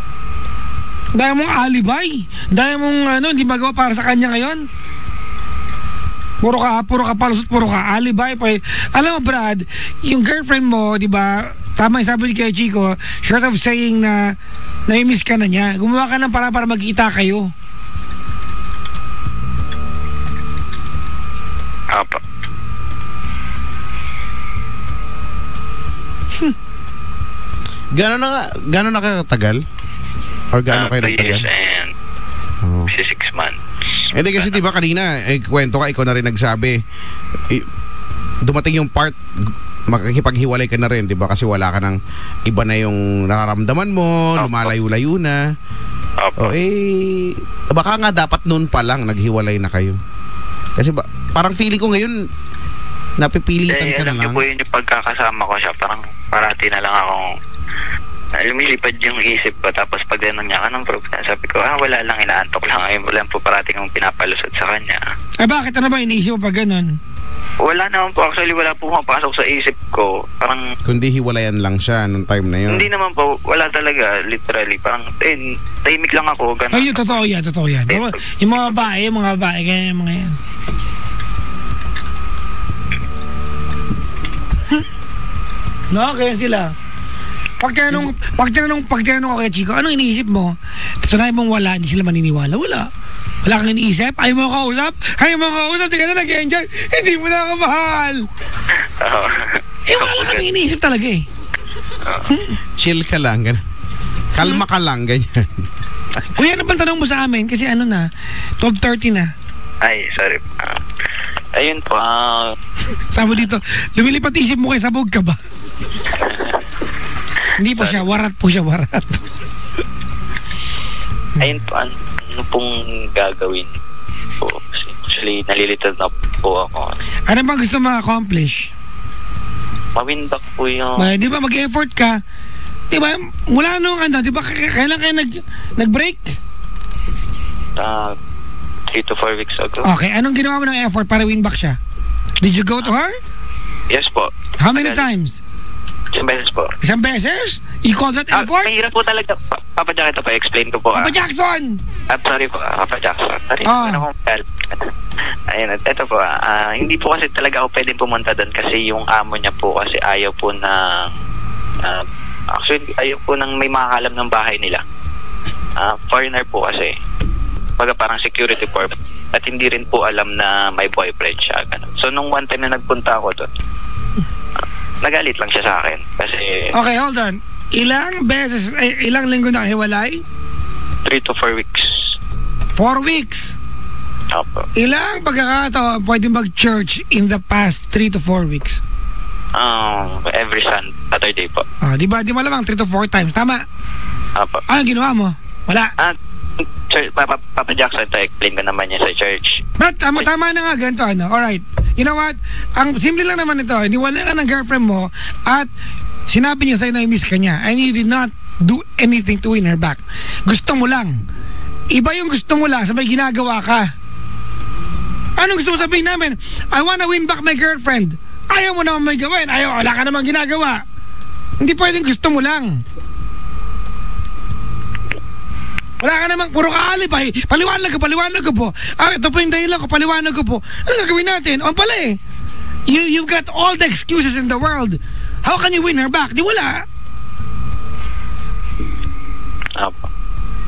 Dahil mong alibay. Dahil mong hindi magawa para sa kanya ngayon. Puro ka palusot, puro ka alibay. Alam mo Brad, yung girlfriend mo, di ba, tama yung sabi ni kay Chico, short of saying na nai-miss ka na niya, gumawa ka ng para magkita kayo. Opo. Gano'n na katagal? Or gano'n kayo 3 years nagtagal? and 6 months. Hindi kasi diba kanina, kwento ka, ikaw na rin nagsabi, dumating yung part, makikipaghiwalay ka na rin, diba? Kasi wala ka ng iba na yung nararamdaman mo, lumalayo-layo na. Opo. Baka nga dapat noon pa lang naghiwalay na kayo. Kasi parang feeling ko ngayon, napipilitan ka na lang. Alam niyo po yun yung pagkakasama ko siya, parang parati na lang akong lumilipad yung isip ko. Tapos pag ganun niya, anong problema? Sabi ko, wala lang, inaantok lang. Ayun, wala po parating akong pinapalusot sa kanya. Bakit? Ano ba iniisip mo pag ganun? Wala naman po. Actually, wala po mapasok sa isip ko. Parang kundi hiwalayan lang siya nung time na yun. hindi naman po. Wala talaga. Literally. Parang, tahimik lang ako. Ganun. Ay, totoo yan. Yung mga babae, ganyan, mga yan. No, ganyan sila. Pag tinanong ko kay Chico, anong iniisip mo? Sanayin mong wala, hindi sila maniniwala. Wala kang iniisip? Ayaw mo kausap, di ka na nag-enjoy, hindi mo na ako mahal. Wala kang iniisip talaga eh. Chill ka lang, ganun. Kalma ka lang, ganyan. Kuya, ano bang tanong mo sa amin? Kasi ano na, 12:30 na. Ay, sorry. Ayun po. Sabi dito, lumilipat isip mo kay sabog ka ba? Hindi po siya, warat po siya. Ayun po, ano pong gagawin po? Actually, nalilitad na po ako. Ano bang gusto ma-accomplish? Ma-win back po yung... Di ba mag-effort ka? Di ba, mula nung di ba kailan kayo nag-break? 3 to 4 weeks ago. Okay, anong ginawa mo ng effort para win back siya? Did you go to her? Yes po. How many times? Isang beses po. Isang beses? You call that effort? Mahirap po talaga. Papa Jack, ito po. Explain ko po. Papa Jackson! Sorry po, Papa Jackson. Ayun, ito po. Hindi po kasi talaga ako pwedeng pumunta doon kasi yung amo niya po kasi ayaw po na... actually, ayaw po nang may makakalam ng bahay nila. Foreigner po kasi. Parang security purpose. At hindi rin po alam na may boyfriend siya. Ganun. So, nung one time na nagpunta ako doon, nagalit lang siya sa akin. Kasi... Okay, hold on. ilang beses, ilang linggo na hiwalay? 3 to 4 weeks. 4 weeks. Opo. Ilang pagkakataon pwede mag-church in the past 3 to 4 weeks? Every Saturday po. Di ba? Di malamang 3 to 4 times. Tama? Opo. Ano ginawa mo? Wala. Papa Jackson, to explain ko naman yan sa church. But tama na nga ganito, ano? Alright. You know what? Ang simple lang naman ito. Wala ka ng girlfriend mo at sinabi niya sa'yo na i-miss ka niya and you did not do anything to win her back. Gusto mo lang. Iba yung gusto mo lang sa may ginagawa ka. Anong gusto mo sabihin namin? I wanna win back my girlfriend. Ayaw mo naman may gawin. Wala ka naman ginagawa. Hindi pwedeng gusto mo lang. Wala ka namang puro kaalibay. Paliwanag ko po. Ito po yung dahilan ko, paliwanag ko po. Ano gagawin natin? Pala eh. You've got all the excuses in the world. How can you win her back? Di wala.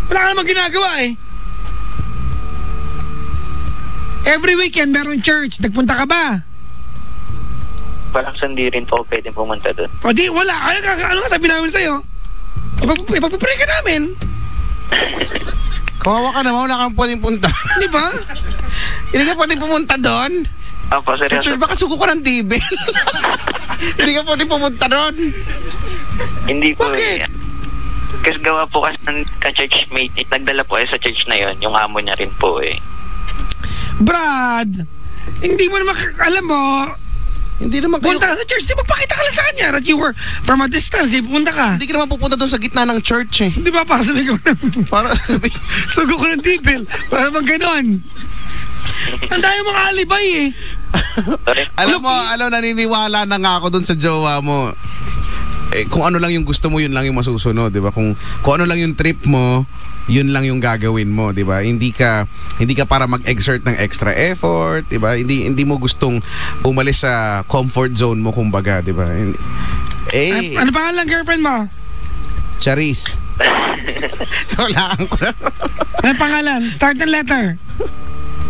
Wala ka namang ginagawa eh. Every weekend meron church. Nagpunta ka ba? Walang sandi rin po pwedeng pumunta doon. O di, wala. Ano ka sabi namin sa'yo? Ipagpapray ka namin. Kawawa ka naman, wala kang pwedeng punta. Di ba? Hindi ka pwedeng pumunta doon? Opo, Sa seryoso. church, baka sugo ka ng TV. Hindi ka pwedeng pumunta doon. Hindi po. Bakit? Kasi gawa po kasi ng ka-churchmate, nagdala po sa church na yon, yung amo niya rin po eh. Brad, hindi mo naman, alam mo, Hindi naman kayo... punta ka sa church, di magpakita ka lang sa kanya that you were from a distance, di pupunta ka. Hindi ka naman pupunta doon sa gitna ng church eh. Di ba, para sabi ko Para sabi... sugo ko ng tipil, para bang ganon. Ang dami mga alibay eh. Sorry. Alam mo, naniniwala na nga ako doon sa jowa mo. Kung ano lang yung gusto mo, yun lang yung masusunod, di ba? Kung ano lang yung trip mo, yun lang yung gagawin mo, di ba? Hindi ka para mag-exert ng extra effort, di ba? Hindi mo gustong umalis sa comfort zone mo, kumbaga, di ba? Ano pangalan ng girlfriend mo? Charis. Wala ko na. Ano pangalan? Start ng letter.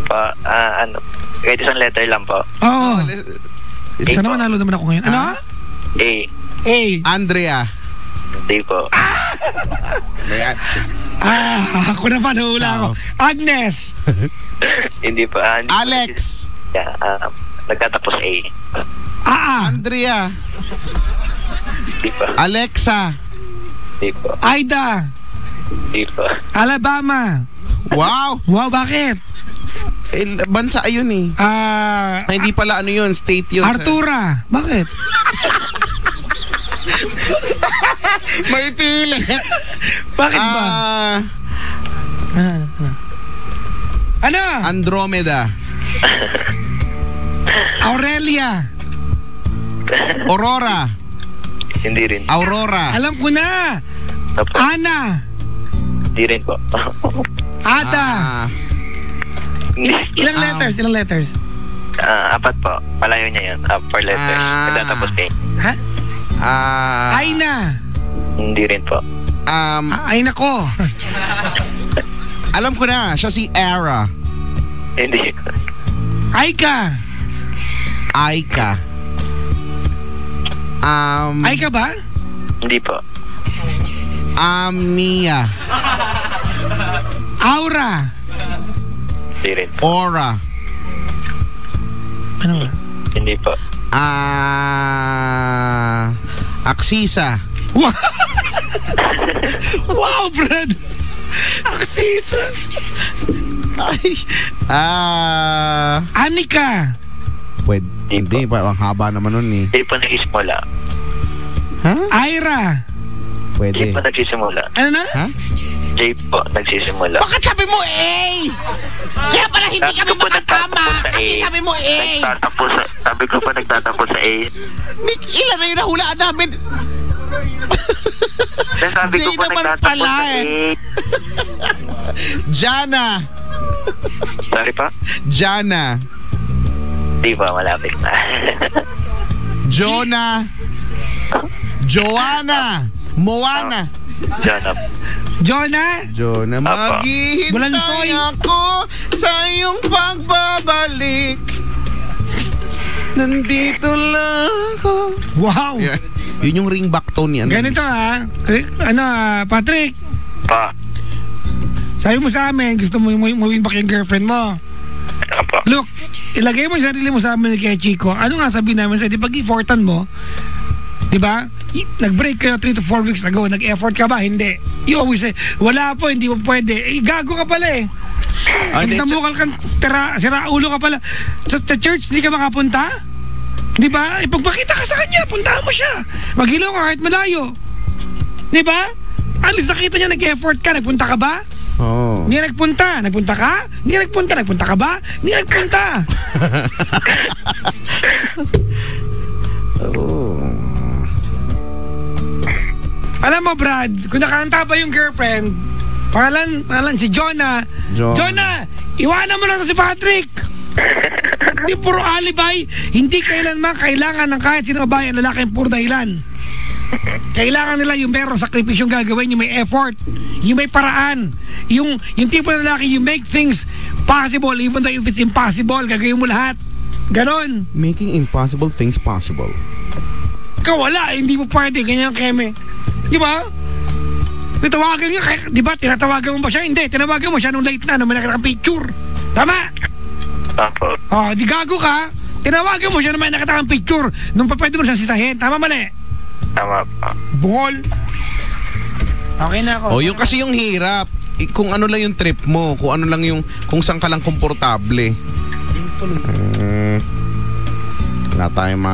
Kahit isang letter lang po. Oo. Sana manalo naman ako ngayon. Ano? A. Andrea. Hindi po. Ayan. Ako naman, hula ako. Agnes. Hindi po. Alex. Nagtatapos A. Andrea. Hindi po. Alexa. Hindi po. Aida. Hindi po. Alabama. Wow. Wow, bakit? Bansa ayun eh. Hindi pala ano yun, state yun. Artura. Bakit? May pili. Bakit ba? Ano? Andromeda. Aurelia. Aurora. Hindi rin. Aurora. Alam ko na. Opo. Ana. Hindi rin po. Ada. Ilang letters? 4 po. Palayo niya yun. 4 letters. Nagtatapos A. Ha? Aina. Hindi rin po. Ay nako. Alam ko na, siya si Era. Hindi. Aika. Aika. Aika ba? Hindi po. Mia. Aura. Hindi rin. Aura. Ano ba? Hindi po. Aksisa. Wow, wow Brad. Aksisa. Ay. Anika. Pwede. Hindi, parang haba naman nun eh. Hindi po nagsisimula. Ha? Ira. Pwede. Hindi po nagsisimula. Ano na? Ha? J po nagsisimula. Bakit sabi mo A? Kaya pala hindi kami makatama. Kasi sabi mo A. Sabi ko pa nagtatapos sa A. Ilan na yung nahulaan namin? Sabi ko pa nagtatapos sa A. Jana. Sorry pa? Jana. Di ba, malapit na. Jonah. Joanna. Moana. Jonah. Jonah, maghihintay Bulansoy. ako sa iyong pagbabalik. Nandito lang ako. Wow. Yan. Yun yung ringback tone yan. Ganito Patrick. Pa. Sabi mo sa amin, gusto mo mawin back yung girlfriend mo. Apa. Look, ilagay mo yung sarili mo sa amin kay Chico. Ano nga sabihin namin sa'yo? Di pag i-fortan mo, di ba? Nag-break kayo 3 to 4 weeks ago. Nag-effort ka ba? Hindi. You always say, wala po, hindi mo pwede. Gago ka pala eh. Namukal kang sira ulo ka pala. Sa church, hindi ka makapunta? Di ba? Ipagpakita ka sa kanya, puntahan mo siya. Maghilaw ka kahit malayo. Di ba? At least nakita niya nag-effort ka. Nagpunta ka ba? Oh. Hindi nagpunta. Nagpunta ka? Hindi nagpunta. Nagpunta ka ba? Hindi nagpunta. Oh. Alam mo, Brad, kung nakanta pa yung girlfriend, pangalan si Jonah. Jonah, iwanan mo na to si Patrick. Hindi puro alibay. Hindi kailanman kailangan ng kahit sino babae ang lalaki puro dahilan. Kailangan nila yung merong sakripisyong gagawin, yung may effort, yung may paraan, yung tipo ng lalaki, you make things possible even though if it's impossible, gagawin mo lahat. Ganon. Making impossible things possible. Ikaw wala, hindi mo pwede, ganyan keme. Di ba? Tinawagan niya, di ba? Tinatawagan mo ba siya? Hindi, tinawagan mo siya nung late na, nung may nakatang picture. Tama? Apo. Oh, di gago ka. Tinawagan mo siya nung may nakatang picture nung pwede mo siyang sitahin. Tama mali? Tama pa. Bungol. Okay na ako. Oh, yung kasi yung hirap. Kung ano lang yung trip mo, kung ano lang yung, kung saan ka lang komportable. Wala tayong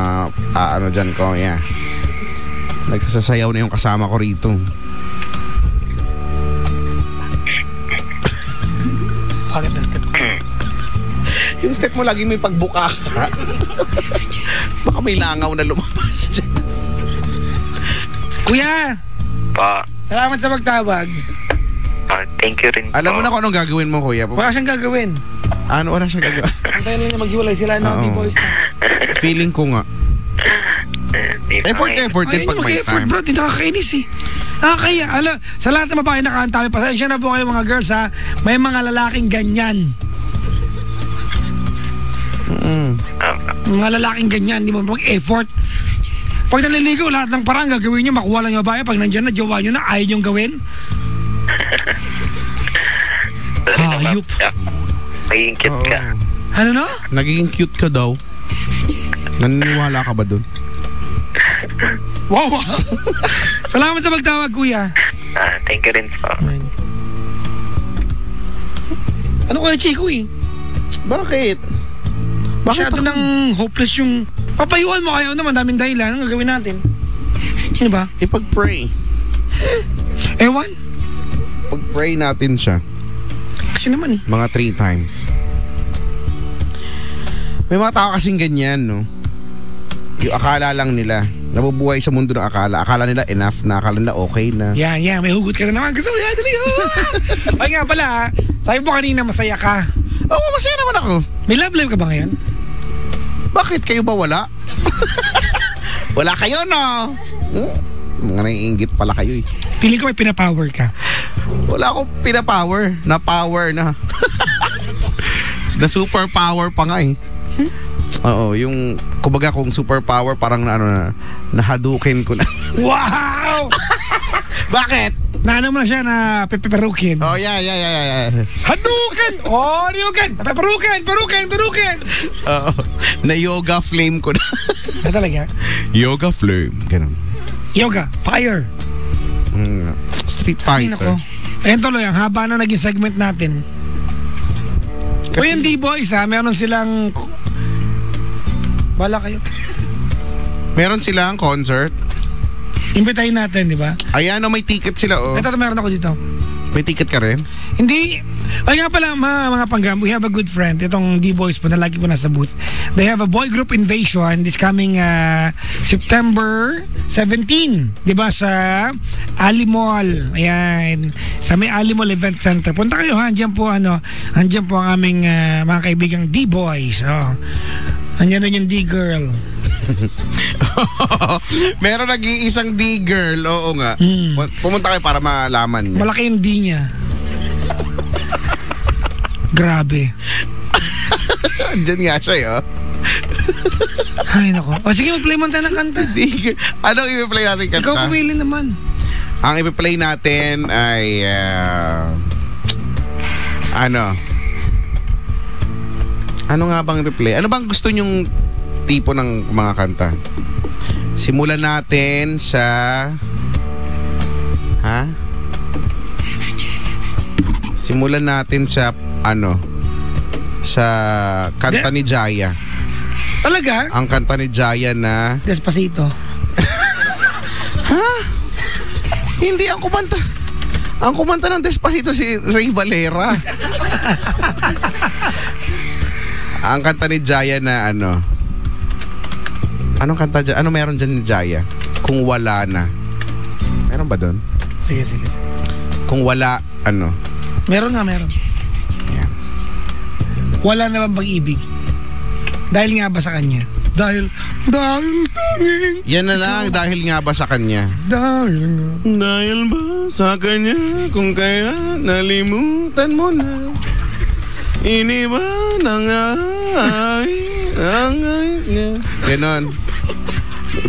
ano dyan ko, yeah. Nagsasayaw na yung kasama ko rito. Bakit na step ko? Yung step mo lagi may pagbuka ka. Baka may langaw na lumabas dyan. Kuya! Pa. Salamat sa pagtawag. Thank you rin po. Alam mo na kung anong gagawin mo, kuya? Wala siyang gagawin. Ano, wala siyang gagawin? Antayin lang niya maghiwalay sila ng B-boys na. Feeling ko nga. Effort din Ayun pag yung may mag-effort time. bro, di nakakainis eh. Nakakaya. Sa lahat ng babae nakakantami, pasensya na po kayo mga girls ha. May mga lalaking ganyan. Mga lalaking ganyan, di mo mag-effort. Pag naliligaw, lahat ng parang gagawin nyo, makuha lang yung babae. Pag nandiyan na, jowa nyo na, ayaw nyo gawin. Hayop. Magiging cute ka. Ano no? Nagiging cute ka daw. Naniniwala ka ba dun? Wow. Salamat sa pagtawag, kuya. Thank you rin po. Ano kaya Chico eh? Bakit? Masyado nang hopeless yung... Papayuan mo kayo naman, daming dahilan. Anong gagawin natin? Ano ba? Ipag-pray. Ewan? Pag-pray natin siya. Kasi naman eh. Mga 3 times. May mga tao kasing ganyan, no? Yung akala lang nila. Nabubuhay sa mundo ng akala. Akala nila enough na. Akala nila okay na. Yan. May hugot ka na naman. Gusto mo yan, dali. Ay nga pala, sabi mo kanina masaya ka. Oo, masaya naman ako. May love life ka ba ngayon? Bakit kayo ba wala? Wala kayo, no? Mga naiingit pala kayo eh. Feeling ko may pinapower ka. Wala akong pinapower. Na-power na. Na superpower pa nga eh. Oo, yung kumbaga kung superpower parang nahadukin ko na. Wow! Bakit? Naano mo na siya na peperukin. Oh, yeah. Hadukin! Oh, hadukin! Peperukin! Oo. Na yoga flame ko na. Na talaga? Yoga flame. Ganun. Yoga, fire. Street Ay, Fighter. nako. Ayun tuloy, ang haba na naging segment natin. O yung D-Boys meron silang... Bala kayo. Meron silang concert. Imbitahin natin, di ba? Ayan, may ticket sila, oh. Ito, meron ako dito. May ticket ka rin? Hindi. Ay nga pala, mga panggam, we have a good friend. Itong D-Boys po na lagi po nasa booth. They have a boy group invasion this coming September 17. Diba sa Ali Mall. Ayan. Sa may Ali Mall Event Center. Punta kayo ha. Andiyan po ang aming mga kaibigang D-Boys. Oh. Andiyan na yung D-Girl. Meron nag-iisang D-girl. Oo nga. Pumunta kayo para malaman niya. Malaki yung D niya. Grabe. Diyan nga siya, oh. Ay, nako. O sige, mag-play mo tayo ng kanta. Anong i-play natin kanta? Ikaw pumili naman. Ang i-play natin ay ano nga bang i-play? Ano bang gusto nyong tipo ng mga kanta? Simulan natin sa Simulan natin sa sa kanta ni Jaya. Talaga? Ang kanta ni Jaya na Despacito. Hindi ang kumanta. Ang kumanta ng Despacito si Ray Valera. Ang kanta ni Jaya na Anong kanta dyan? Ano meron dyan ni Jaya? Kung wala na. Meron ba doon? Sige. Kung wala, Meron. Yan. Wala na bang pag-ibig? Dahil nga ba sa kanya? Dahil tanging. Yan na lang, dahil nga ba sa kanya? Dahil ba sa kanya, kung kaya nalimutan mo na, iniba na nga ang niya. Ganon.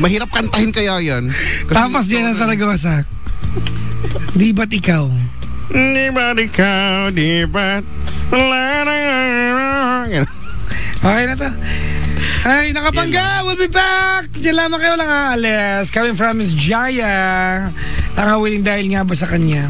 Mahirap kantahin kaya yan. Tapas dyan ang saragawasak. Di ba't ikaw? Di ba't ikaw, di ba't Okay na to. Ay, nakapangga, we'll be back. Diyan lamang kayo lang aalis. Coming from Miss Jaya. Ang willing dahil nga ba sa kanya.